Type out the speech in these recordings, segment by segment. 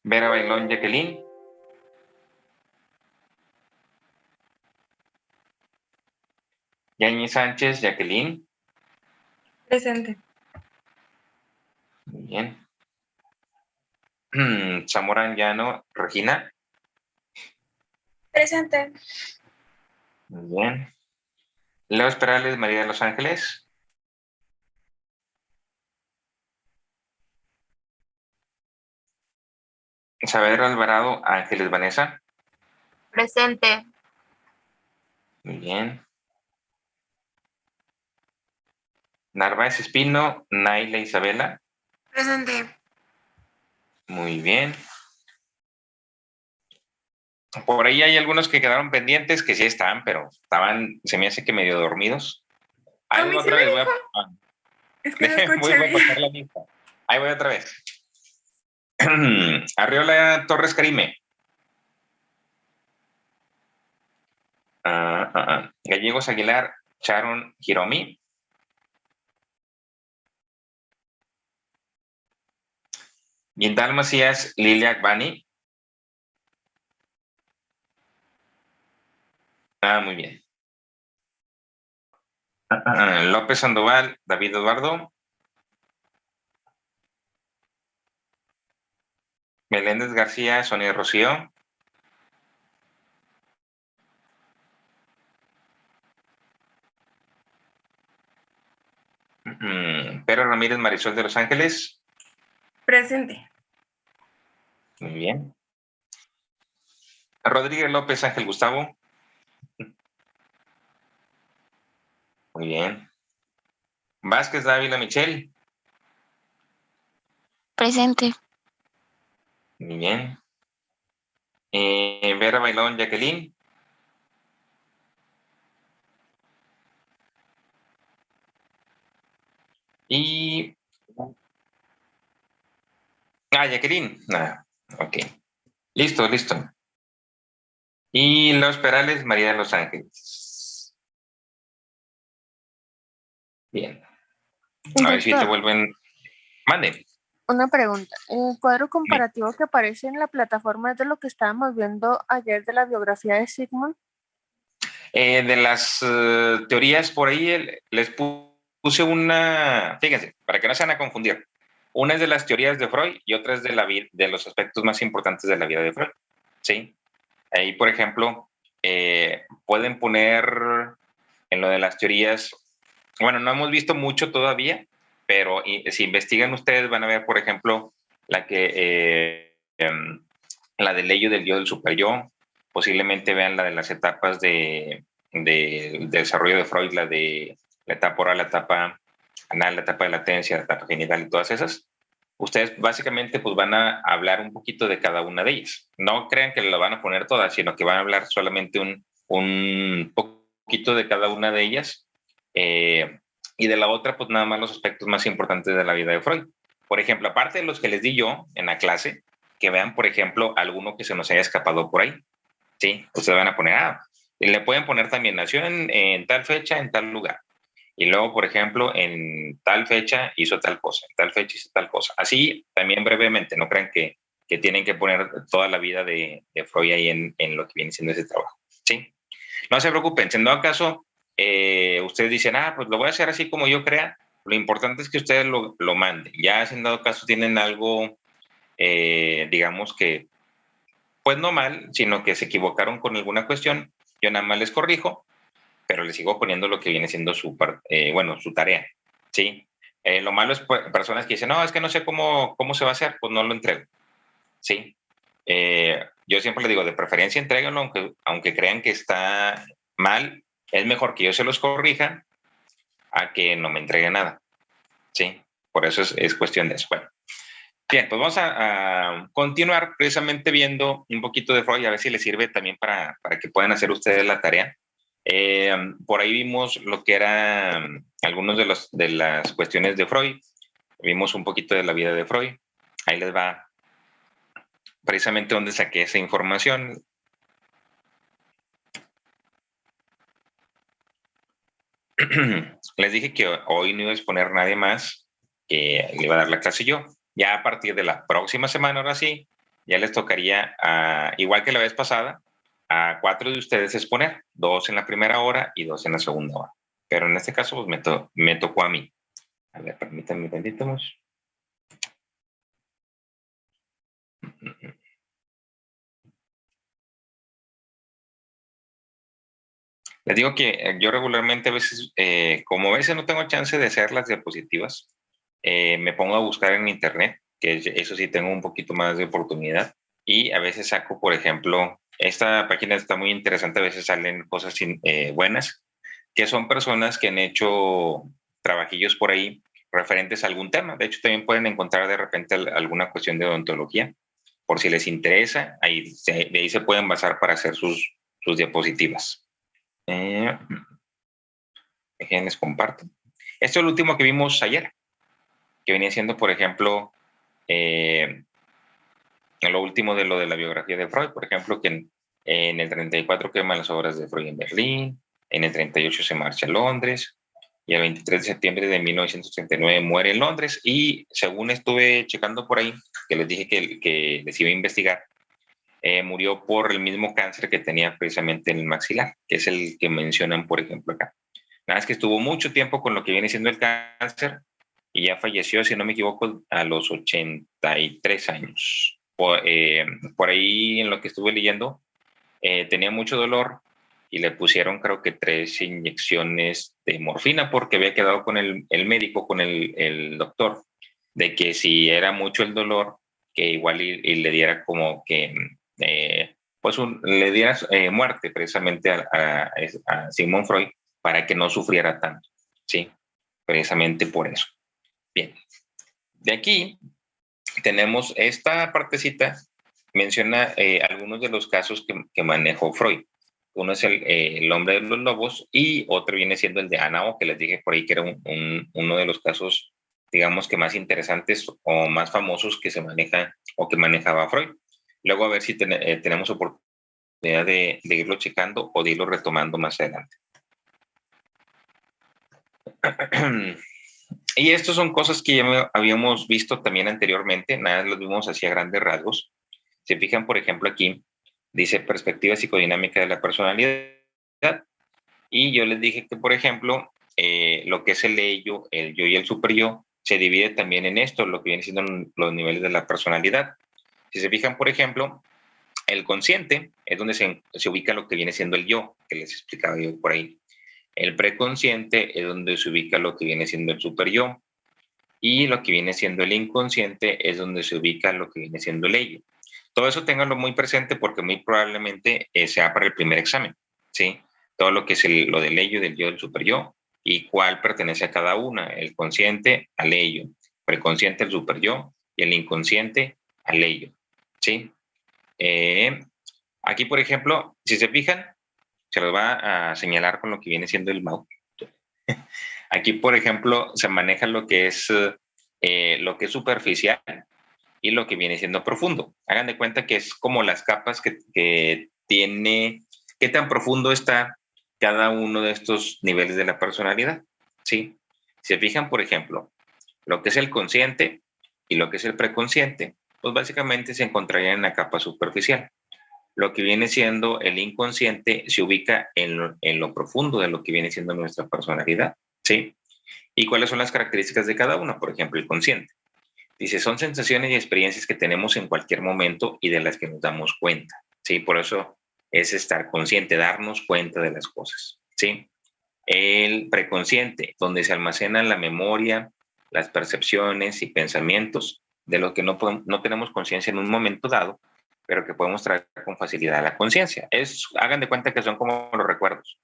Vera Bailón, Jacqueline. Yañez Sánchez, Jacqueline. Presente. Muy bien. Zamora Llano, Regina. Presente. Muy bien. Leo Perales, María de los Ángeles. Saavedra Alvarado, Ángeles Vanessa. Presente. Muy bien. Narváez Espino, Naila Isabela. Presente. Muy bien. Por ahí hay algunos que quedaron pendientes que sí están, pero se me hace que medio dormidos. Ahí voy otra vez. Es que no escuché voy a bien. pasar la lista. Ahí voy otra vez. Arriola Torres Carime. Gallegos Aguilar, Sharon Hiromi. Guindal Macías, Lilia Agbani. Muy bien. López Sandoval, David Eduardo. Meléndez García, Sonia Rocío. Pedro Ramírez, Marisol de Los Ángeles. Presente. Muy bien. Rodríguez López, Ángel Gustavo. Muy bien. Vázquez Dávila, Michelle. Presente. Muy bien. Vera Bailón, Jacqueline. Y. Jacqueline. Ok. Listo. Y Los Perales, María de los Ángeles. Bien. A ver si te vuelven. Mande. Una pregunta. ¿El cuadro comparativo que aparece en la plataforma es de lo que estábamos viendo ayer de la biografía de Sigmund? De las teorías por ahí les puse una, fíjense, para que no se van a confundir. Una es de las teorías de Freud y otra es de los aspectos más importantes de la vida de Freud. ¿Sí? Ahí, por ejemplo, pueden poner en lo de las teorías, bueno, no hemos visto mucho todavía, pero si investigan ustedes van a ver, por ejemplo, la del ello del yo del super yo, posiblemente vean la de las etapas de desarrollo de Freud, la de la etapa oral, la etapa anal, la etapa de latencia, la etapa genital y todas esas. Ustedes básicamente pues van a hablar un poquito de cada una de ellas. No crean que la van a poner todas, sino que van a hablar solamente un poquito de cada una de ellas. Y de la otra, pues nada más los aspectos más importantes de la vida de Freud. Por ejemplo, aparte de los que les di yo en la clase, que vean, por ejemplo, alguno que se nos haya escapado por ahí. ¿Sí? Ustedes van a poner, y le pueden poner también, nació en tal fecha, en tal lugar. Y luego, por ejemplo, en tal fecha hizo tal cosa, en tal fecha hizo tal cosa. Así, también brevemente, no crean que tienen que poner toda la vida de Freud ahí en lo que viene siendo ese trabajo. ¿Sí? No se preocupen, si en dado caso ustedes dicen, pues lo voy a hacer así como yo crea, lo importante es que ustedes lo manden. Ya si en dado caso tienen algo, digamos que, pues no mal, sino que se equivocaron con alguna cuestión, yo nada más les corrijo, pero les sigo poniendo lo que viene siendo su tarea, ¿sí? Lo malo es personas que dicen, no, es que no sé cómo se va a hacer, pues no lo entrego, ¿sí? Yo siempre les digo, de preferencia entréguenlo, aunque crean que está mal, es mejor que yo se los corrija a que no me entregue nada, ¿sí? Por eso es cuestión de eso. Bueno, bien, pues vamos a continuar precisamente viendo un poquito de Freud, a ver si les sirve también para que puedan hacer ustedes la tarea. Por ahí vimos lo que eran algunos de las cuestiones de Freud, vimos un poquito de la vida de Freud, ahí les va precisamente donde saqué esa información. Les dije que hoy no iba a exponer nadie más, que le iba a dar la clase yo. Ya a partir de la próxima semana, ahora sí, ya les tocaría, igual que la vez pasada, a 4 de ustedes exponer, 2 en la primera hora y 2 en la segunda hora. Pero en este caso, pues me tocó a mí. A ver, permítanme un tantito. Les digo que yo regularmente a veces, como a veces no tengo chance de hacer las diapositivas, me pongo a buscar en internet, que eso sí tengo un poquito más de oportunidad, y a veces saco, por ejemplo, esta página está muy interesante, a veces salen cosas buenas, que son personas que han hecho trabajillos por ahí referentes a algún tema. De hecho, también pueden encontrar de repente alguna cuestión de odontología, por si les interesa, de ahí se pueden basar para hacer sus diapositivas. Les comparto. Esto es lo último que vimos ayer, que venía siendo, por ejemplo, lo último de lo de la biografía de Freud, por ejemplo, que en el 34 queman las obras de Freud en Berlín, en el 38 se marcha a Londres, y el 23 de septiembre de 1939 muere en Londres, y según estuve checando por ahí, que les dije que les iba a investigar, murió por el mismo cáncer que tenía precisamente en el maxilar, que es el que mencionan, por ejemplo, acá. Nada, es que estuvo mucho tiempo con lo que viene siendo el cáncer y ya falleció, si no me equivoco, a los 83 años. Por ahí, en lo que estuve leyendo, tenía mucho dolor y le pusieron, creo que 3 inyecciones de morfina porque había quedado con el médico, con el doctor, de que si era mucho el dolor, que igual y le diera como que, pues le diera muerte precisamente a Sigmund Freud para que no sufriera tanto, ¿sí? Precisamente por eso. Bien, de aquí tenemos esta partecita, menciona algunos de los casos que manejó Freud. Uno es el hombre de los lobos y otro viene siendo el de Anao, que les dije por ahí que era uno de los casos, digamos que más interesantes o más famosos que se maneja o que manejaba Freud. Luego a ver si tenemos oportunidad de irlo checando o de irlo retomando más adelante. Y estas son cosas que ya habíamos visto también anteriormente, nada, los vimos así a grandes rasgos. Se fijan, por ejemplo, aquí dice perspectiva psicodinámica de la personalidad. Y yo les dije que, por ejemplo, lo que es el ello, el yo y el superyo, se divide también en esto, lo que viene siendo los niveles de la personalidad. Si se fijan, por ejemplo, el consciente es donde se ubica lo que viene siendo el yo, que les explicaba yo por ahí. El preconsciente es donde se ubica lo que viene siendo el superyo. Y lo que viene siendo el inconsciente es donde se ubica lo que viene siendo el ello. Todo eso ténganlo muy presente porque muy probablemente sea para el primer examen, ¿sí? Todo lo que es lo del ello, del yo, del superyo y cuál pertenece a cada una, el consciente al ello, preconsciente al superyo y el inconsciente al ello, ¿sí? Aquí, por ejemplo, si se fijan, se los va a señalar con lo que viene siendo el mouse. Aquí, por ejemplo, se maneja lo que es superficial y lo que viene siendo profundo. Hagan de cuenta que es como las capas que tiene, qué tan profundo está cada uno de estos niveles de la personalidad, ¿sí? Se fijan, por ejemplo, lo que es el consciente y lo que es el preconsciente, pues básicamente se encontrarían en la capa superficial. Lo que viene siendo el inconsciente se ubica en lo profundo de lo que viene siendo nuestra personalidad, ¿sí? ¿Y cuáles son las características de cada uno? Por ejemplo, el consciente. Dice, son sensaciones y experiencias que tenemos en cualquier momento y de las que nos damos cuenta, ¿sí? Por eso es estar consciente, darnos cuenta de las cosas, ¿sí? El preconsciente, donde se almacena la memoria, las percepciones y pensamientos de lo que no tenemos conciencia en un momento dado, pero que podemos traer con facilidad a la conciencia. Hagan de cuenta que son como los recuerdos.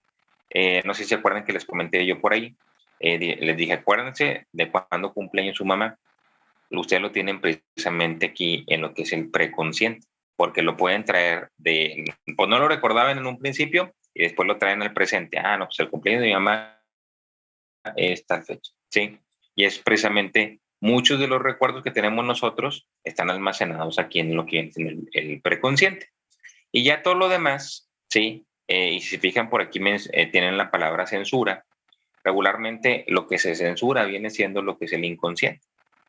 No sé si se acuerdan que les comenté yo por ahí. Les dije, acuérdense de cuando cumpleaños su mamá. Ustedes lo tienen precisamente aquí en lo que es el preconsciente, porque lo pueden traer pues no lo recordaban en un principio y después lo traen al presente. No, pues el cumpleaños de mi mamá es tal fecha, ¿sí? Y es precisamente muchos de los recuerdos que tenemos nosotros están almacenados aquí en lo que es el preconsciente. Y ya todo lo demás, ¿sí? Y si se fijan por aquí tienen la palabra censura. Regularmente lo que se censura viene siendo lo que es el inconsciente,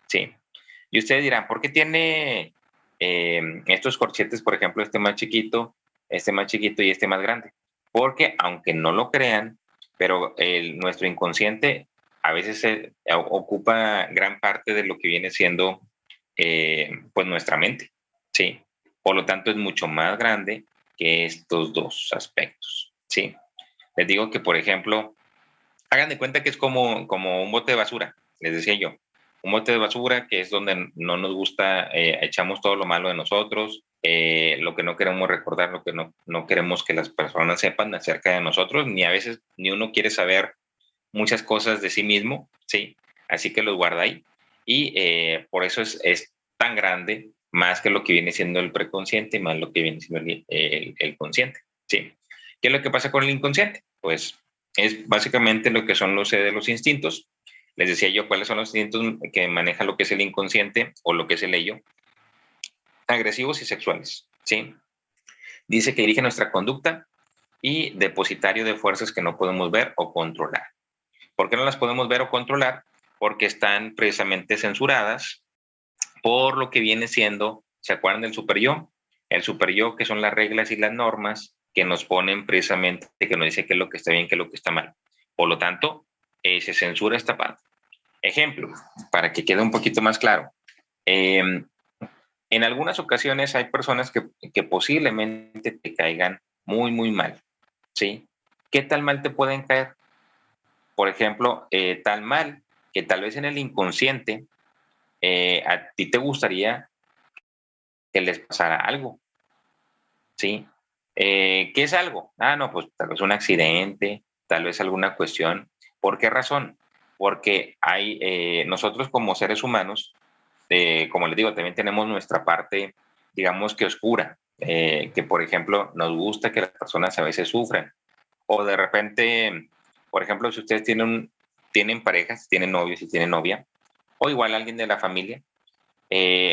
¿sí? Y ustedes dirán, ¿por qué tiene estos corchetes, por ejemplo, este más chiquito y este más grande. Porque aunque no lo crean, pero nuestro inconsciente a veces ocupa gran parte de lo que viene siendo pues nuestra mente, ¿sí? Por lo tanto, es mucho más grande que estos dos aspectos, ¿sí? Les digo que, por ejemplo, hagan de cuenta que es como un bote de basura, les decía yo. Un bote de basura que es donde no nos gusta, echamos todo lo malo de nosotros, lo que no queremos recordar, lo que no queremos que las personas sepan acerca de nosotros, ni a veces ni uno quiere saber muchas cosas de sí mismo, ¿sí? Así que los guarda ahí. Y por eso es tan grande, más que lo que viene siendo el preconsciente, más lo que viene siendo el consciente, ¿sí? ¿Qué es lo que pasa con el inconsciente? Pues es básicamente lo que son de los instintos. Les decía yo cuáles son los instintos que maneja lo que es el inconsciente o lo que es el ello. Agresivos y sexuales, ¿sí? Dice que dirige nuestra conducta y depositario de fuerzas que no podemos ver o controlar. ¿Por qué no las podemos ver o controlar? Porque están precisamente censuradas por lo que viene siendo, ¿se acuerdan del superyo? El superyo, que son las reglas y las normas que nos ponen precisamente, que nos dice qué es lo que está bien, qué es lo que está mal. Por lo tanto, se censura esta parte. Ejemplo, para que quede un poquito más claro. En algunas ocasiones hay personas que posiblemente te caigan muy, muy mal, ¿sí? ¿Qué tal mal te pueden caer? Por ejemplo, tal mal que tal vez en el inconsciente a ti te gustaría que les pasara algo, ¿sí? ¿Qué es algo? Ah, no, pues tal vez un accidente, tal vez alguna cuestión. ¿Por qué razón? Porque nosotros como seres humanos, como les digo, también tenemos nuestra parte, digamos que oscura, que por ejemplo nos gusta que las personas a veces sufran. O de repente, por ejemplo, si ustedes tienen parejas, tienen novios y tienen novia, o igual alguien de la familia,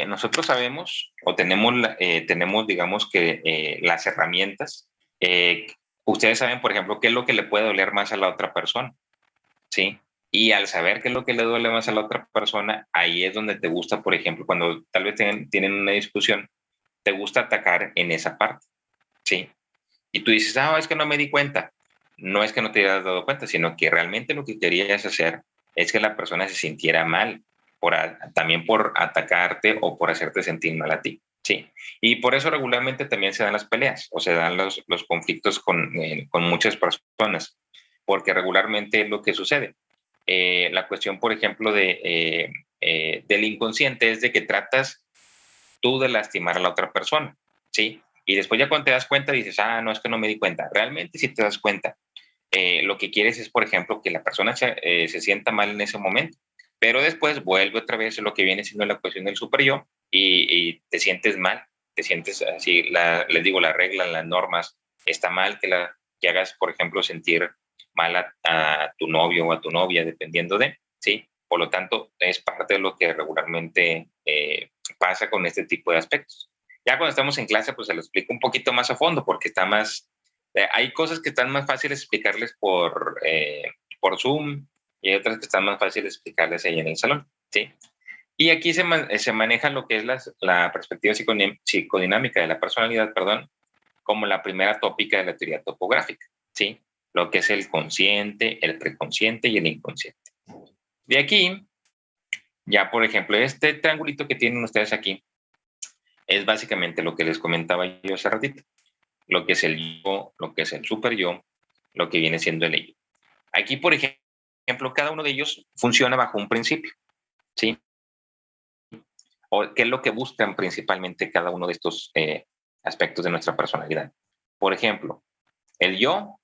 nosotros sabemos o tenemos digamos que las herramientas. Ustedes saben, por ejemplo, qué es lo que le puede doler más a la otra persona, ¿sí? Y al saber qué es lo que le duele más a la otra persona, ahí es donde te gusta, por ejemplo, cuando tal vez tienen una discusión, te gusta atacar en esa parte, ¿sí? Y tú dices, es que no me di cuenta. No es que no te hayas dado cuenta, sino que realmente lo que querías hacer es que la persona se sintiera mal, también por atacarte o por hacerte sentir mal a ti. Sí. Y por eso regularmente también se dan las peleas o se dan los conflictos con muchas personas, porque regularmente es lo que sucede. La cuestión, por ejemplo, del inconsciente es de que tratas tú de lastimar a la otra persona, ¿sí? Y después ya cuando te das cuenta dices, no, es que no me di cuenta. Realmente si te das cuenta, lo que quieres es, por ejemplo, que la persona se sienta mal en ese momento, pero después vuelve otra vez lo que viene siendo la cuestión del superyo y te sientes mal, te sientes así, les digo, la regla, las normas, está mal que hagas, por ejemplo, sentir mal a tu novio o a tu novia, dependiendo de, ¿sí? Por lo tanto, es parte de lo que regularmente pasa con este tipo de aspectos. Ya cuando estamos en clase, pues se lo explico un poquito más a fondo, porque está más, hay cosas que están más fáciles explicarles por Zoom y hay otras que están más fáciles explicarles ahí en el salón, ¿sí? Y aquí se maneja lo que es la perspectiva psicodinámica de la personalidad, perdón, como la primera tópica de la teoría topográfica, ¿sí? Lo que es el consciente, el preconsciente y el inconsciente. De aquí, ya por ejemplo, este triangulito que tienen ustedes aquí es básicamente lo que les comentaba yo hace ratito, lo que es el yo, lo que es el super yo, lo que viene siendo el ello. Aquí, por ejemplo, cada uno de ellos funciona bajo un principio, ¿sí? O qué es lo que buscan principalmente cada uno de estos aspectos de nuestra personalidad. Por ejemplo, el yo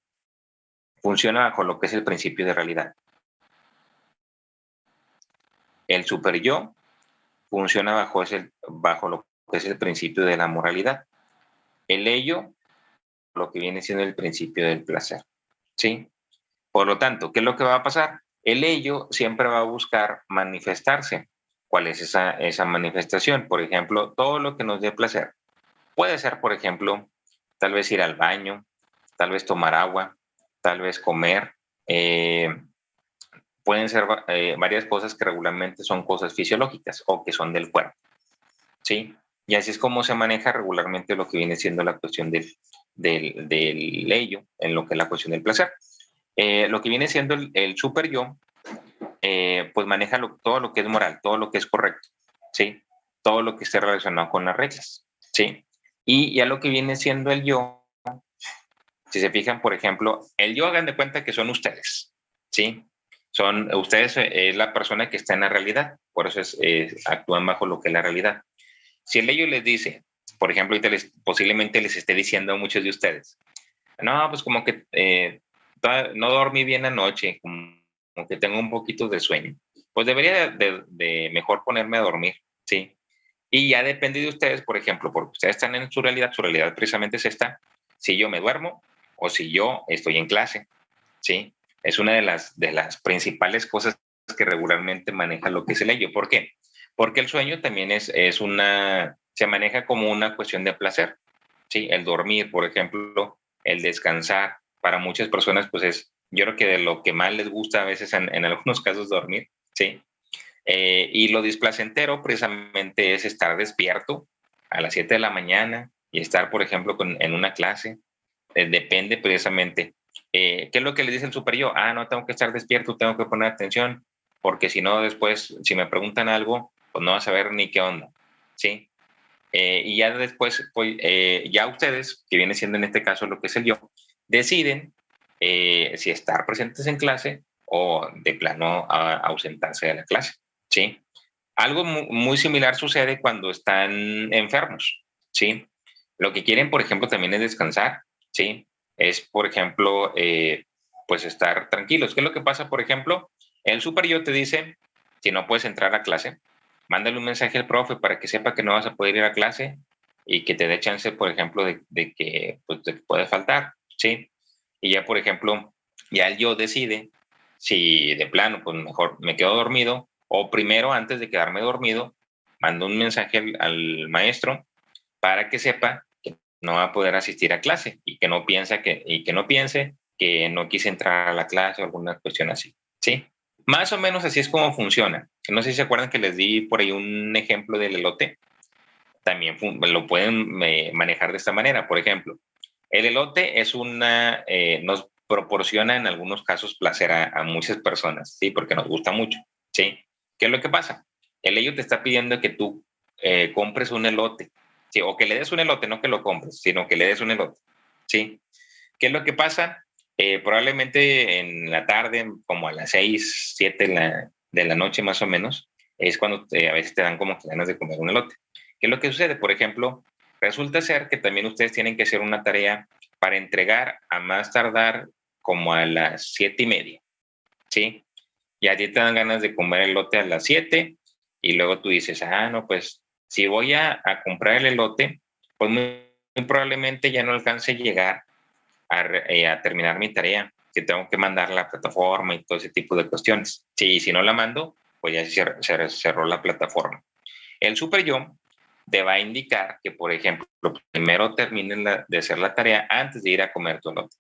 funciona bajo lo que es el principio de realidad. El super yo funciona bajo lo que es el principio de la moralidad. El ello, lo que viene siendo el principio del placer, ¿sí? Por lo tanto, ¿qué es lo que va a pasar? El ello siempre va a buscar manifestarse. ¿Cuál es esa manifestación? Por ejemplo, todo lo que nos dé placer. Puede ser, por ejemplo, tal vez ir al baño, tal vez tomar agua, tal vez comer. Pueden ser varias cosas que regularmente son cosas fisiológicas o que son del cuerpo, ¿sí? Y así es como se maneja regularmente lo que viene siendo la cuestión del ello, en lo que es la cuestión del placer. Lo que viene siendo el super yo, pues maneja todo lo que es moral, todo lo que es correcto, ¿sí? Todo lo que esté relacionado con las reglas, ¿sí? Y ya lo que viene siendo el yo, si se fijan, por ejemplo, el yo, hagan de cuenta que son ustedes, ¿sí? Son ustedes, es la persona que está en la realidad, por eso actúan bajo lo que es la realidad. Si el ello les dice, por ejemplo, ahorita posiblemente les esté diciendo a muchos de ustedes, no, pues como que no dormí bien anoche, como que tengo un poquito de sueño, pues debería de mejor ponerme a dormir, ¿sí? Y ya depende de ustedes, por ejemplo, porque ustedes están en su realidad precisamente es esta, si yo me duermo o si yo estoy en clase, ¿sí? Es una de las principales cosas que regularmente maneja lo que es el ello. ¿Por qué? Porque el sueño también se maneja como una cuestión de placer, ¿sí? El dormir, por ejemplo, el descansar, para muchas personas, pues yo creo que de lo que más les gusta a veces en algunos casos dormir, ¿sí? Y lo displacentero precisamente es estar despierto a las 7 de la mañana y estar, por ejemplo, en una clase. Depende precisamente. ¿Qué es lo que le dice el super yo? No, tengo que estar despierto, tengo que poner atención, porque si no, después, si me preguntan algo, pues no vas a saber ni qué onda, ¿sí? Y ya después, pues, ya ustedes, que viene siendo en este caso lo que es el yo, deciden si estar presentes en clase o de plano ausentarse de la clase, ¿sí? Algo muy similar sucede cuando están enfermos, ¿sí? Lo que quieren, por ejemplo, también es descansar, ¿sí? Es, por ejemplo, pues estar tranquilos. ¿Qué es lo que pasa, por ejemplo? El super yo te dice, si no puedes entrar a clase, mándale un mensaje al profe para que sepa que no vas a poder ir a clase y que te dé chance, por ejemplo, de que pues, te puede faltar, ¿sí? Y ya, por ejemplo, ya el yo decide si de plano, pues mejor me quedo dormido o primero, antes de quedarme dormido, mando un mensaje al maestro para que sepa que no va a poder asistir a clase y que no piense que no quise entrar a la clase o alguna cuestión así, ¿sí? Más o menos así es como funciona. No sé si se acuerdan que les di por ahí un ejemplo del elote. También lo pueden manejar de esta manera. Por ejemplo, el elote nos proporciona en algunos casos placer a muchas personas, ¿sí? Porque nos gusta mucho, ¿sí? ¿Qué es lo que pasa? El ello te está pidiendo que tú compres un elote, ¿sí? O que le des un elote, no que lo compres, sino que le des un elote, ¿sí? ¿Qué es lo que pasa? Probablemente en la tarde, como a las 6, 7 de la noche más o menos, es cuando a veces te dan como ganas de comer un elote. ¿Qué es lo que sucede? Por ejemplo, resulta ser que también ustedes tienen que hacer una tarea para entregar a más tardar como a las 7:30, ¿sí? Y a ti te dan ganas de comer el elote a las 7 y luego tú dices, no, pues si voy a comprar el elote, pues muy probablemente ya no alcance a llegar a terminar mi tarea, que tengo que mandar a la plataforma y todo ese tipo de cuestiones. Sí, si no la mando, pues ya se cerró la plataforma. El super yo te va a indicar que, por ejemplo, primero terminen de hacer la tarea antes de ir a comer tu elote.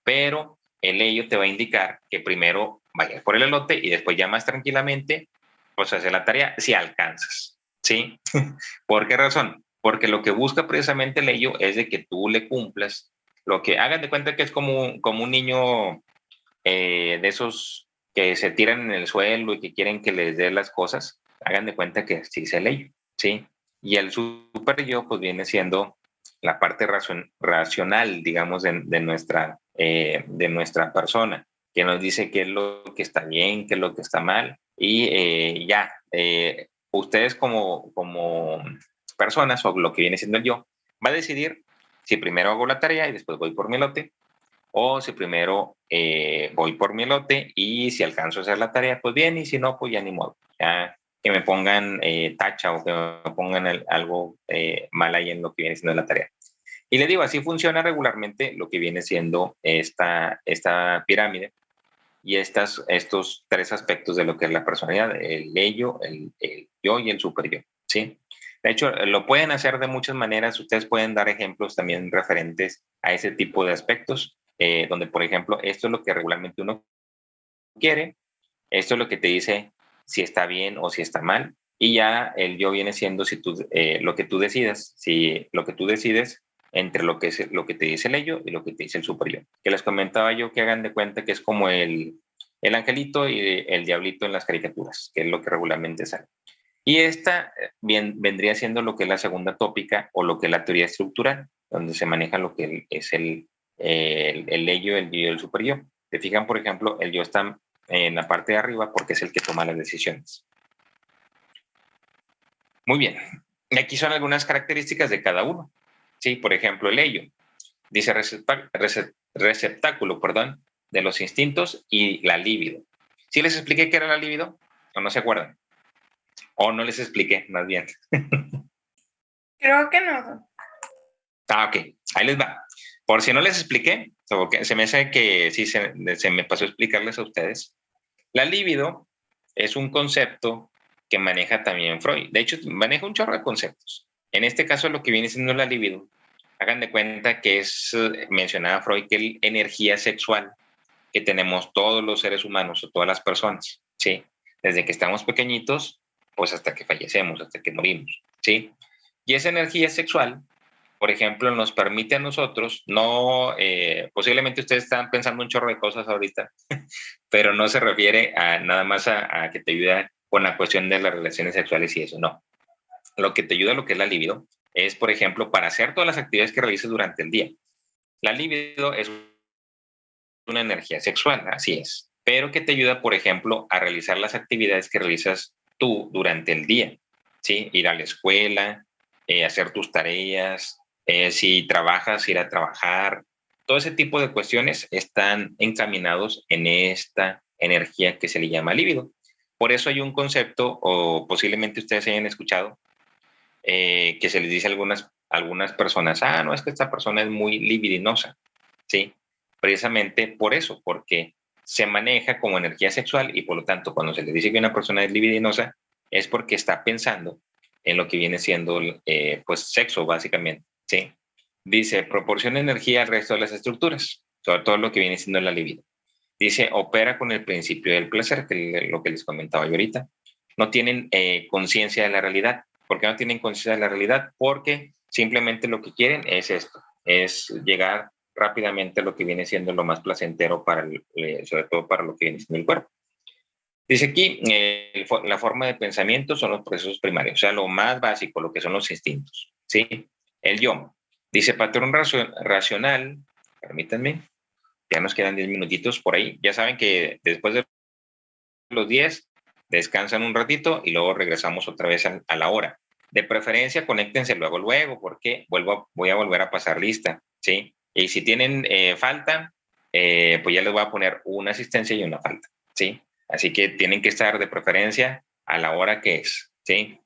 Pero el ello te va a indicar que primero vayas por el elote y después ya más tranquilamente, pues hacer la tarea si alcanzas, ¿sí? ¿Por qué razón? Porque lo que busca precisamente el ello es de que tú le cumplas lo que hagan de cuenta que es como un niño de esos que se tiran en el suelo y que quieren que les dé las cosas, hagan de cuenta que sí se ley, ¿sí? Y el super yo pues viene siendo la parte racional, digamos, de nuestra persona, que nos dice qué es lo que está bien, qué es lo que está mal, y ustedes como personas, o lo que viene siendo el yo, va a decidir si primero hago la tarea y después voy por mi elote, o si primero voy por mi elote y si alcanzo a hacer la tarea, pues bien, y si no, pues ya ni modo. Ya que me pongan tacha o que me pongan algo mal ahí en lo que viene siendo la tarea. Y les digo, así funciona regularmente lo que viene siendo esta pirámide y estos tres aspectos de lo que es la personalidad, el ello, el yo y el super yo, ¿sí? De hecho, lo pueden hacer de muchas maneras. Ustedes pueden dar ejemplos también referentes a ese tipo de aspectos, donde, por ejemplo, esto es lo que regularmente uno quiere, esto es lo que te dice si está bien o si está mal, Y ya el yo viene siendo si tú, lo que tú decidas, si lo que tú decides entre lo que te dice el ello y lo que te dice el super yo. Que les comentaba yo que hagan de cuenta que es como el angelito y el diablito en las caricaturas, que es lo que regularmente sale. Y esta bien, vendría siendo lo que es la segunda tópica o lo que es la teoría estructural, donde se maneja lo que es el ello, el yo y el super yo. Se fijan, por ejemplo, el yo está en la parte de arriba porque es el que toma las decisiones. Muy bien. Y aquí son algunas características de cada uno. Sí, por ejemplo, el ello. Dice receptáculo, perdón, de los instintos y la libido. ¿Sí les expliqué qué era la libido? ¿O no se acuerdan? O no les expliqué, más bien. Creo que no. Ok, ahí les va. Por si no les expliqué, porque se me hace que sí se me pasó a explicarles a ustedes. La libido es un concepto que maneja también Freud. De hecho, maneja un chorro de conceptos. En este caso, lo que viene siendo la libido, hagan de cuenta que es, mencionaba Freud, que es energía sexual que tenemos todos los seres humanos o todas las personas, ¿sí? Desde que estamos pequeñitos, pues hasta que fallecemos, hasta que morimos, ¿sí? Y esa energía sexual, por ejemplo, nos permite a nosotros, no, posiblemente ustedes están pensando un chorro de cosas ahorita, pero no se refiere a nada más a que te ayuda con la cuestión de las relaciones sexuales y eso, no. Lo que te ayuda, lo que es la libido, es, por ejemplo, para hacer todas las actividades que realices durante el día. La libido es una energía sexual, así es, pero que te ayuda, por ejemplo, a realizar las actividades que realizas tú durante el día, ¿sí? Ir a la escuela, hacer tus tareas, si trabajas, ir a trabajar, todo ese tipo de cuestiones están encaminados en esta energía que se le llama líbido. Por eso hay un concepto, o posiblemente ustedes hayan escuchado, que se les dice a algunas personas, no, es que esta persona es muy libidinosa, ¿sí? Precisamente por eso, porque se maneja como energía sexual y por lo tanto cuando se le dice que una persona es libidinosa es porque está pensando en lo que viene siendo pues sexo básicamente, ¿sí? Dice, proporciona energía al resto de las estructuras, sobre todo lo que viene siendo la libido. Dice, opera con el principio del placer, que es lo que les comentaba yo ahorita. No tienen conciencia de la realidad. ¿Por qué no tienen conciencia de la realidad? Porque simplemente lo que quieren es esto, es llegar rápidamente a lo que viene siendo lo más placentero para sobre todo para lo que viene siendo el cuerpo. Dice aquí, la forma de pensamiento son los procesos primarios, o sea, lo más básico, lo que son los instintos, ¿sí? El yo. Dice patrón racional, permítanme, ya nos quedan 10 minutitos por ahí. Ya saben que después de los 10 descansan un ratito y luego regresamos otra vez a la hora. De preferencia, conéctense luego, porque voy a volver a pasar lista, ¿sí? Y si tienen falta, pues ya les voy a poner una asistencia y una falta, ¿sí? Así que tienen que estar de preferencia a la hora que es, ¿sí?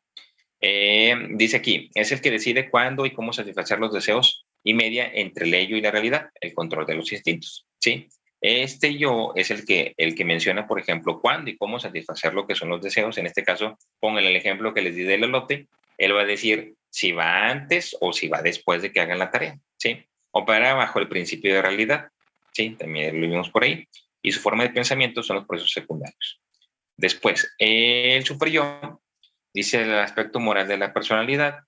Dice aquí, es el que decide cuándo y cómo satisfacer los deseos y media entre el ello y la realidad, el control de los instintos, ¿sí? Este yo es el que menciona, por ejemplo, cuándo y cómo satisfacer lo que son los deseos. En este caso, pongan el ejemplo que les di del elote, él va a decir si va antes o si va después de que hagan la tarea, ¿sí? Opera bajo el principio de realidad, ¿sí? También lo vimos por ahí. Y su forma de pensamiento son los procesos secundarios. Después, el super yo dice el aspecto moral de la personalidad,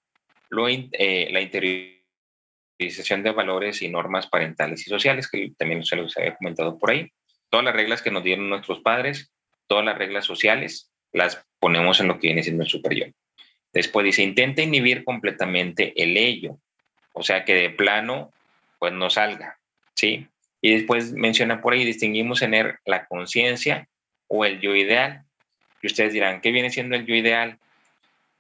la interiorización de valores y normas parentales y sociales, que también se los había comentado por ahí. Todas las reglas que nos dieron nuestros padres, todas las reglas sociales, las ponemos en lo que viene siendo el superior. Después dice, intenta inhibir completamente el ello, o sea, que de plano, pues no salga, ¿sí? Y después menciona por ahí, distinguimos en él la conciencia o el yo ideal. Y ustedes dirán, ¿qué viene siendo el yo ideal?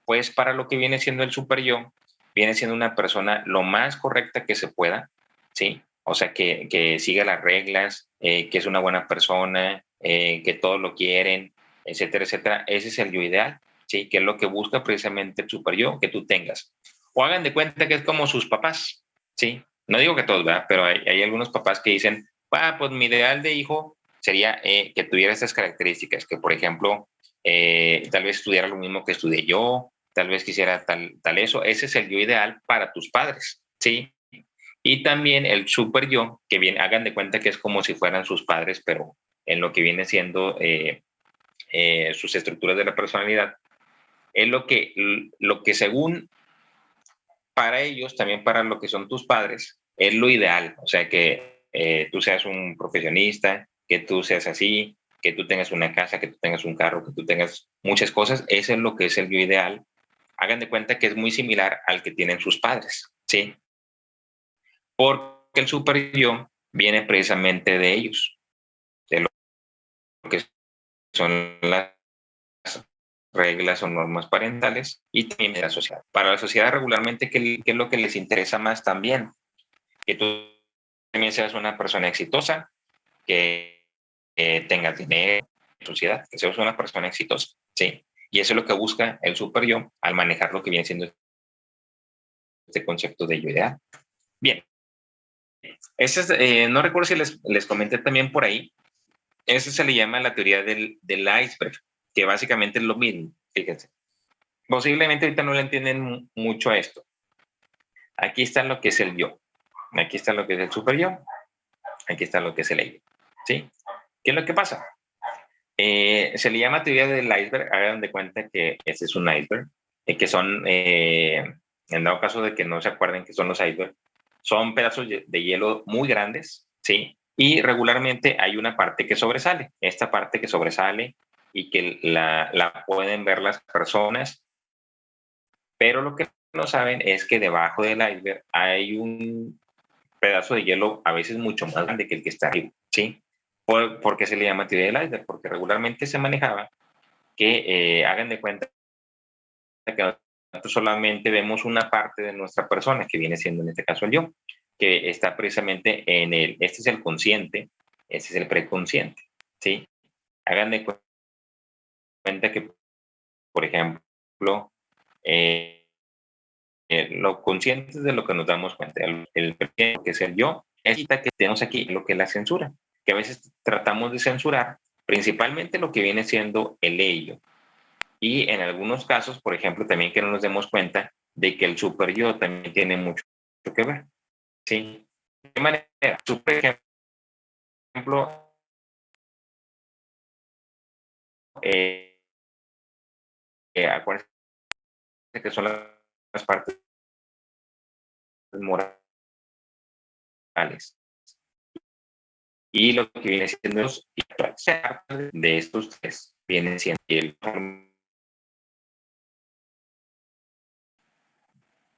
Pues para lo que viene siendo el super yo, viene siendo una persona lo más correcta que se pueda, ¿sí? O sea, que siga las reglas, que es una buena persona, que todos lo quieren, etcétera, etcétera. Ese es el yo ideal, ¿sí? Que es lo que busca precisamente el super yo que tú tengas. O hagan de cuenta que es como sus papás, ¿sí? No digo que todos, ¿verdad? Pero hay algunos papás que dicen, pues mi ideal de hijo sería que tuviera estas características, que por ejemplo, tal vez estudiara lo mismo que estudié yo, tal vez quisiera tal eso. Ese es el yo ideal para tus padres, ¿sí? Y también el super yo, que bien, hagan de cuenta que es como si fueran sus padres, pero en lo que viene siendo sus estructuras de la personalidad, es lo que según para ellos, también para lo que son tus padres, es lo ideal. O sea, que tú seas un profesionista, que tú seas así, que tú tengas una casa, que tú tengas un carro, que tú tengas muchas cosas. Eso es lo que es el yo ideal. Hagan de cuenta que es muy similar al que tienen sus padres, ¿sí? Porque el super yo viene precisamente de ellos, de lo que son las reglas o normas parentales y también de la sociedad. Para la sociedad regularmente, ¿qué es lo que les interesa más también? Que tú también seas una persona exitosa, que tengas dinero, sociedad, que seas una persona exitosa, ¿sí? Y eso es lo que busca el super yo al manejar lo que viene siendo este concepto de yo ideal. Bien, ese es, no recuerdo si les comenté también por ahí, eso se le llama la teoría del iceberg, que básicamente es lo mismo, fíjense. Posiblemente ahorita no le entienden mucho a esto. Aquí está lo que es el yo, aquí está lo que es el super yo, aquí está lo que es el ego, ¿sí? ¿Qué es lo que pasa? Se le llama teoría del iceberg, hagan de cuenta que este es un iceberg, que son, en dado caso de que no se acuerden que son los icebergs, son pedazos de hielo muy grandes, ¿sí? Y regularmente hay una parte que sobresale, esta parte que sobresale y que la pueden ver las personas, pero lo que no saben es que debajo del iceberg hay un pedazo de hielo a veces mucho más grande que el que está arriba, ¿sí? ¿Por qué se le llama teoría del iceberg? Porque regularmente se manejaba que hagan de cuenta que nosotros solamente vemos una parte de nuestra persona, que viene siendo en este caso el yo, que está precisamente este es el consciente, este es el preconsciente, ¿sí? Hagan de cuenta que, por ejemplo, eh, lo consciente es de lo que nos damos cuenta, el presente, que es el yo, es que tenemos aquí lo que es la censura, que a veces tratamos de censurar principalmente lo que viene siendo el ello. Y en algunos casos, por ejemplo, también que no nos demos cuenta de que el super yo también tiene mucho que ver. ¿Sí? ¿De qué manera? Super ejemplo, eh, acuérdense que son las partes morales. Y lo que viene siendo los de estos tres viene siendo el.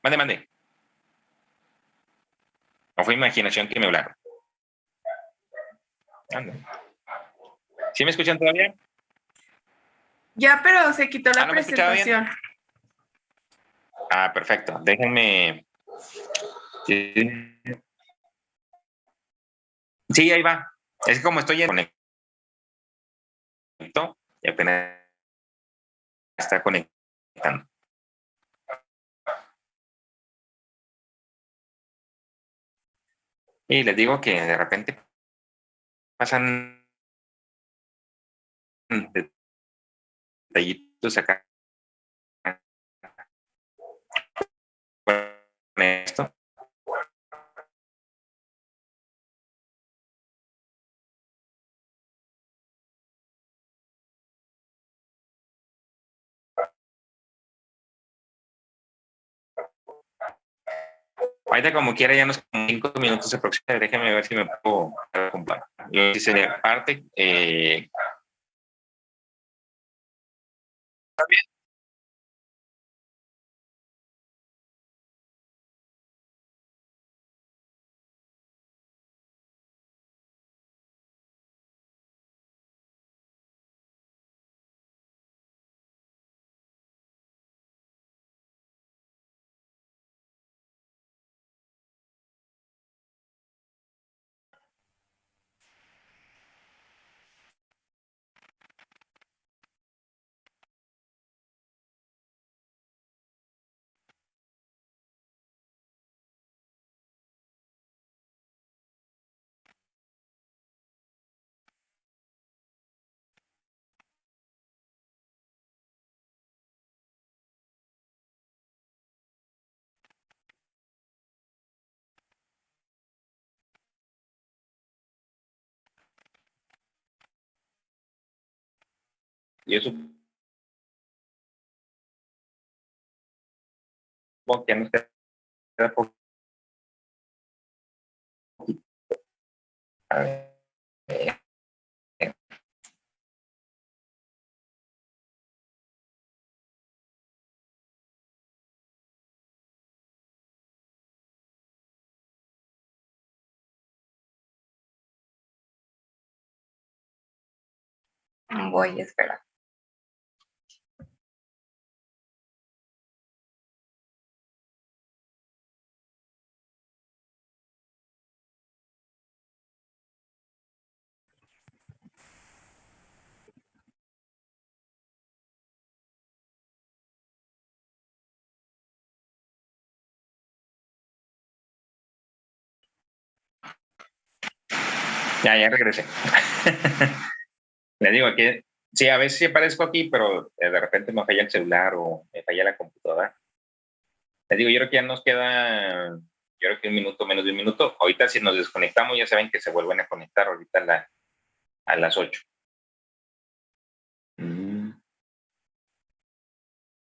Mande, mande. ¿O fue imaginación que me hablaron? Ande. ¿Sí me escuchan todavía? Ya, pero se quitó la ¿No me escuchaba bien? presentación. Ah, perfecto. Déjenme. Sí, ahí va. Es como estoy en conecto y apenas está conectando. Y les digo que de repente pasan detallitos acá con esto. Ahorita como quiera, ya unos 5 minutos aproximadamente. Déjenme ver si me puedo comprar. Y si sería parte, y eso supongo que ya nos queda poco. A ver. Voy a esperar. Ya regresé. Le digo que sí, a veces sí aparezco aquí, pero de repente me falla el celular o me falla la computadora. Les digo, yo creo que ya nos queda, yo creo que un minuto, menos de un minuto. Ahorita si nos desconectamos, ya saben que se vuelven a conectar ahorita a las 8.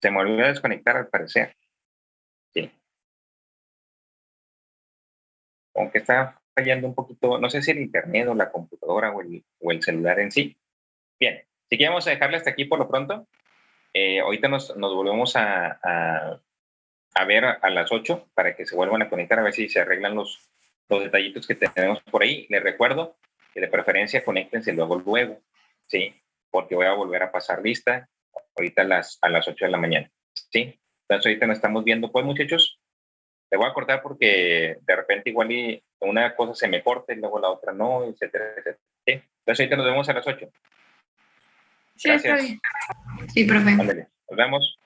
Se me olvidó desconectar al parecer. Sí. Aunque está fallando un poquito, no sé si el internet o la computadora o el celular en sí. Bien, si que vamos a dejarle hasta aquí por lo pronto. Ahorita nos volvemos a ver a las 8 para que se vuelvan a conectar, a ver si se arreglan los detallitos que tenemos por ahí. Les recuerdo que de preferencia conéctense luego, ¿sí? Porque voy a volver a pasar lista ahorita a las 8 de la mañana, ¿sí? Entonces ahorita nos estamos viendo, pues muchachos, le voy a cortar porque de repente igual y una cosa se me corta y luego la otra no, etcétera, etcétera. ¿Sí? Entonces ahorita nos vemos a las 8. Sí, está Gracias. bien. Sí, profe. Ándale, nos vemos.